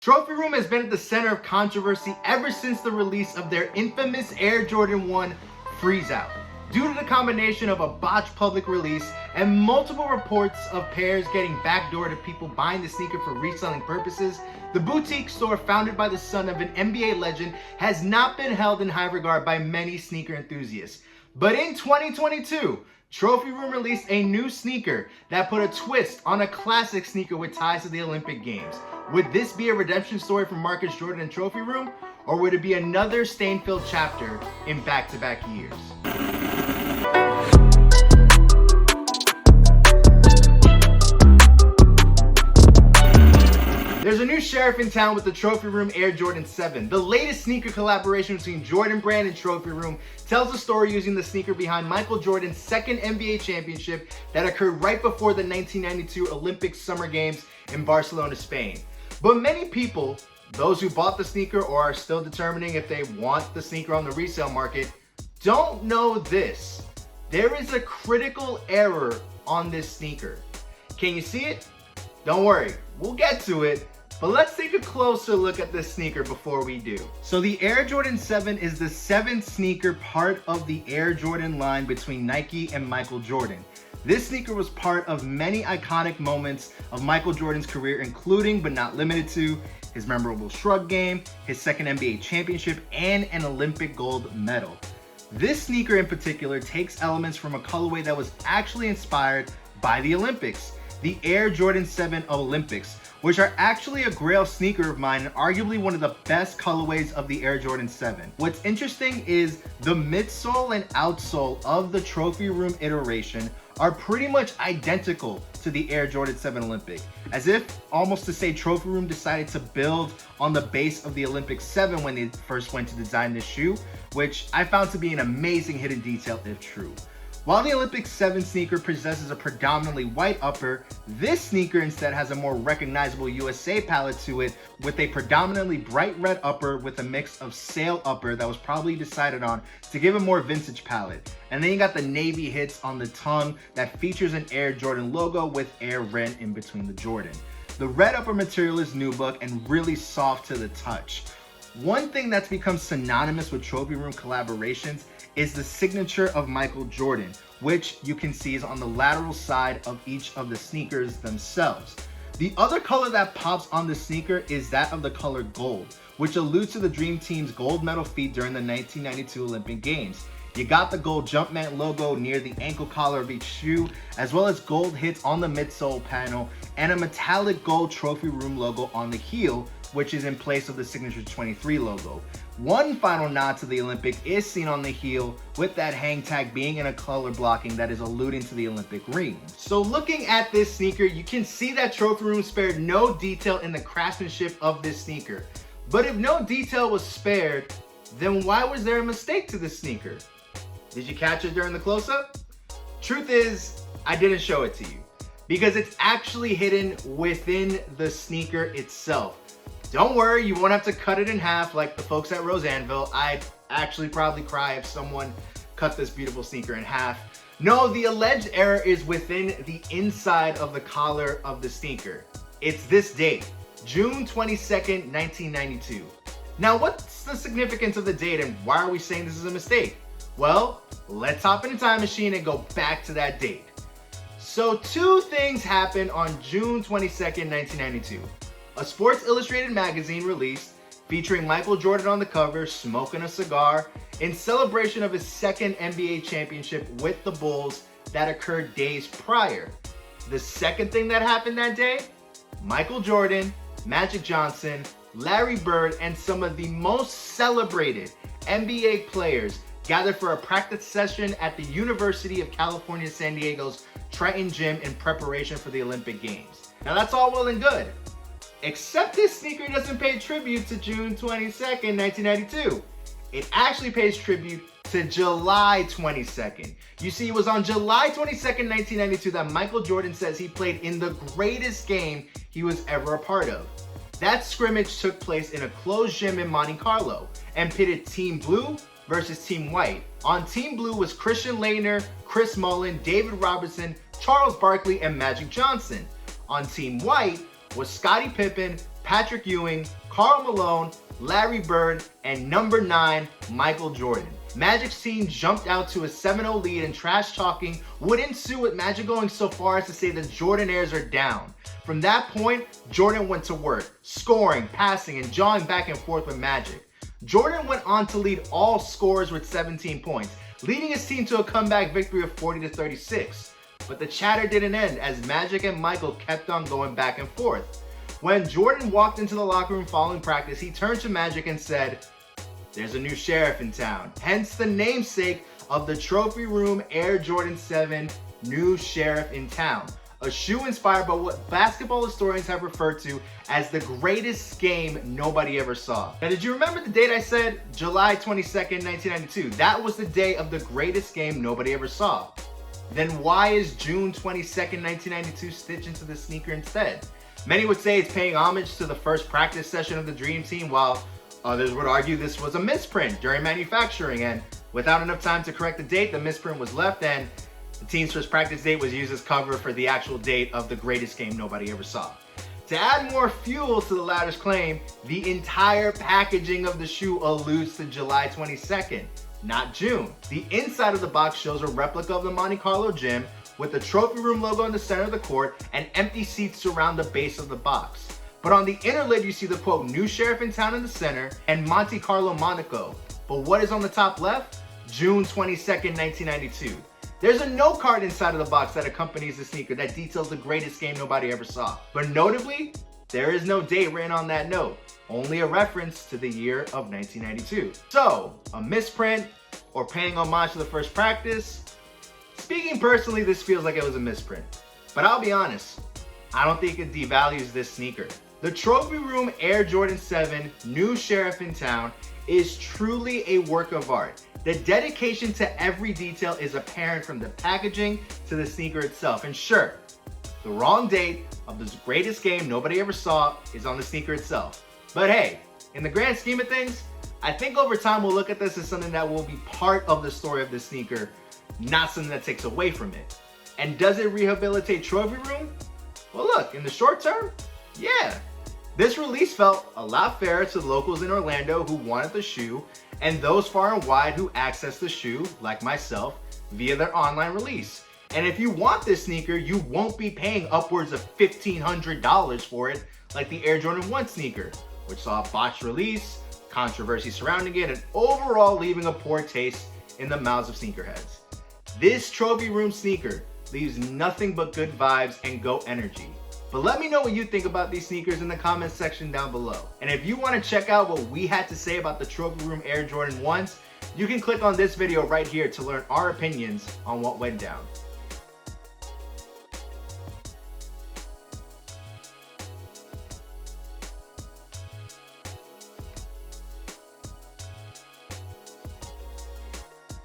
Trophy Room has been at the center of controversy ever since the release of their infamous Air Jordan 1 freeze-out. Due to the combination of a botched public release and multiple reports of pairs getting backdoored to people buying the sneaker for reselling purposes, the boutique store founded by the son of an NBA legend has not been held in high regard by many sneaker enthusiasts. But in 2022, Trophy Room released a new sneaker that put a twist on a classic sneaker with ties to the Olympic Games. Would this be a redemption story for Marcus Jordan and Trophy Room, or would it be another stain-filled chapter in back-to-back years? There's a new sheriff in town with the Trophy Room Air Jordan 7. The latest sneaker collaboration between Jordan Brand and Trophy Room tells the story using the sneaker behind Michael Jordan's second NBA championship that occurred right before the 1992 Olympic Summer Games in Barcelona, Spain. But many people, those who bought the sneaker or are still determining if they want the sneaker on the resale market, don't know this. There is a critical error on this sneaker. Can you see it? Don't worry, we'll get to it, but let's take a closer look at this sneaker before we do. So the Air Jordan 7 is the seventh sneaker part of the Air Jordan line between Nike and Michael Jordan. This sneaker was part of many iconic moments of Michael Jordan's career, including but not limited to his memorable shrug game, his second NBA championship, and an Olympic gold medal. This sneaker in particular takes elements from a colorway that was actually inspired by the Olympics, the Air Jordan 7 Olympics, which are actually a grail sneaker of mine and arguably one of the best colorways of the Air Jordan 7. What's interesting is the midsole and outsole of the Trophy Room iteration are pretty much identical to the Air Jordan 7 Olympic, as if almost to say Trophy Room decided to build on the base of the Olympic 7 when they first went to design this shoe, which I found to be an amazing hidden detail if true. While the Olympic 7 sneaker possesses a predominantly white upper, this sneaker instead has a more recognizable USA palette to it with a predominantly bright red upper with a mix of sail upper that was probably decided on to give a more vintage palette. And then you got the navy hits on the tongue that features an Air Jordan logo with Air written in between the Jordan. The red upper material is nubuck and really soft to the touch. One thing that's become synonymous with Trophy Room collaborations is the signature of Michael Jordan, which you can see is on the lateral side of each of the sneakers themselves. The other color that pops on the sneaker is that of the color gold, which alludes to the Dream Team's gold medal feat during the 1992 Olympic Games. You got the gold Jumpman logo near the ankle collar of each shoe, as well as gold hits on the midsole panel, and a metallic gold Trophy Room logo on the heel, which is in place of the Signature 23 logo. One final nod to the Olympic is seen on the heel, with that hang tag being in a color blocking that is alluding to the Olympic ring. So looking at this sneaker, you can see that Trophy Room spared no detail in the craftsmanship of this sneaker. But if no detail was spared, then why was there a mistake to this sneaker? Did you catch it during the close-up? Truth is, I didn't show it to you, because it's actually hidden within the sneaker itself. Don't worry, you won't have to cut it in half like the folks at Rosanville. I'd actually probably cry if someone cut this beautiful sneaker in half. No, the alleged error is within the inside of the collar of the sneaker. It's this date, June 22nd, 1992. Now, what's the significance of the date and why are we saying this is a mistake? Well, let's hop in a time machine and go back to that date. So two things happened on June 22nd, 1992. A Sports Illustrated magazine released featuring Michael Jordan on the cover smoking a cigar in celebration of his second NBA championship with the Bulls that occurred days prior. The second thing that happened that day, Michael Jordan, Magic Johnson, Larry Bird, and some of the most celebrated NBA players gathered for a practice session at the University of California, San Diego's Triton Gym in preparation for the Olympic Games. Now that's all well and good, except this sneaker doesn't pay tribute to June 22nd, 1992. It actually pays tribute to July 22nd. You see, it was on July 22nd, 1992 that Michael Jordan says he played in the greatest game he was ever a part of. That scrimmage took place in a closed gym in Monte Carlo and pitted Team Blue versus Team White. On Team Blue was Christian Laettner, Chris Mullin, David Robinson, Charles Barkley, and Magic Johnson. On Team White was Scottie Pippen, Patrick Ewing, Karl Malone, Larry Bird, and number 9, Michael Jordan. Magic's team jumped out to a 7-0 lead, and trash talking would ensue, with Magic going so far as to say the Jordanaires are down. From that point, Jordan went to work, scoring, passing, and jawing back and forth with Magic. Jordan went on to lead all scorers with 17 points, leading his team to a comeback victory of 40-36. But the chatter didn't end, as Magic and Michael kept on going back and forth. When Jordan walked into the locker room following practice, he turned to Magic and said, "There's a new sheriff in town." Hence the namesake of the Trophy Room Air Jordan 7 New Sheriff in Town, a shoe inspired by what basketball historians have referred to as the greatest game nobody ever saw. Now, did you remember the date I said? July 22nd, 1992. That was the day of the greatest game nobody ever saw. Then why is June 22nd, 1992 stitched into the sneaker instead? Many would say it's paying homage to the first practice session of the Dream Team, while others would argue this was a misprint during manufacturing, and without enough time to correct the date, the misprint was left, and the team's first practice date was used as cover for the actual date of the greatest game nobody ever saw. To add more fuel to the latter's claim, the entire packaging of the shoe alludes to July 22nd, not June. The inside of the box shows a replica of the Monte Carlo gym with the Trophy Room logo in the center of the court, and empty seats surround the base of the box. But on the inner lid, you see the quote, "New Sheriff in Town" in the center and Monte Carlo Monaco. But what is on the top left? June 22nd, 1992. There's a note card inside of the box that accompanies the sneaker that details the greatest game nobody ever saw. But notably, there is no date written on that note, only a reference to the year of 1992. So, a misprint or paying homage to the first practice? Speaking personally, this feels like it was a misprint. But I'll be honest, I don't think it devalues this sneaker. The Trophy Room Air Jordan 7 New Sheriff in Town is truly a work of art. The dedication to every detail is apparent from the packaging to the sneaker itself. And sure, the wrong date of the greatest game nobody ever saw is on the sneaker itself. But hey, in the grand scheme of things, I think over time we'll look at this as something that will be part of the story of the sneaker, not something that takes away from it. And does it rehabilitate Trophy Room? Well, look, in the short term, yeah. This release felt a lot fairer to the locals in Orlando who wanted the shoe, and those far and wide who accessed the shoe, like myself, via their online release. And if you want this sneaker, you won't be paying upwards of $1,500 for it, like the Air Jordan 1 sneaker, which saw a botched release, controversy surrounding it, and overall leaving a poor taste in the mouths of sneakerheads. This Trophy Room sneaker leaves nothing but good vibes and go energy. But let me know what you think about these sneakers in the comments section down below. And if you want to check out what we had to say about the Trophy Room Air Jordan 1s, you can click on this video right here to learn our opinions on what went down.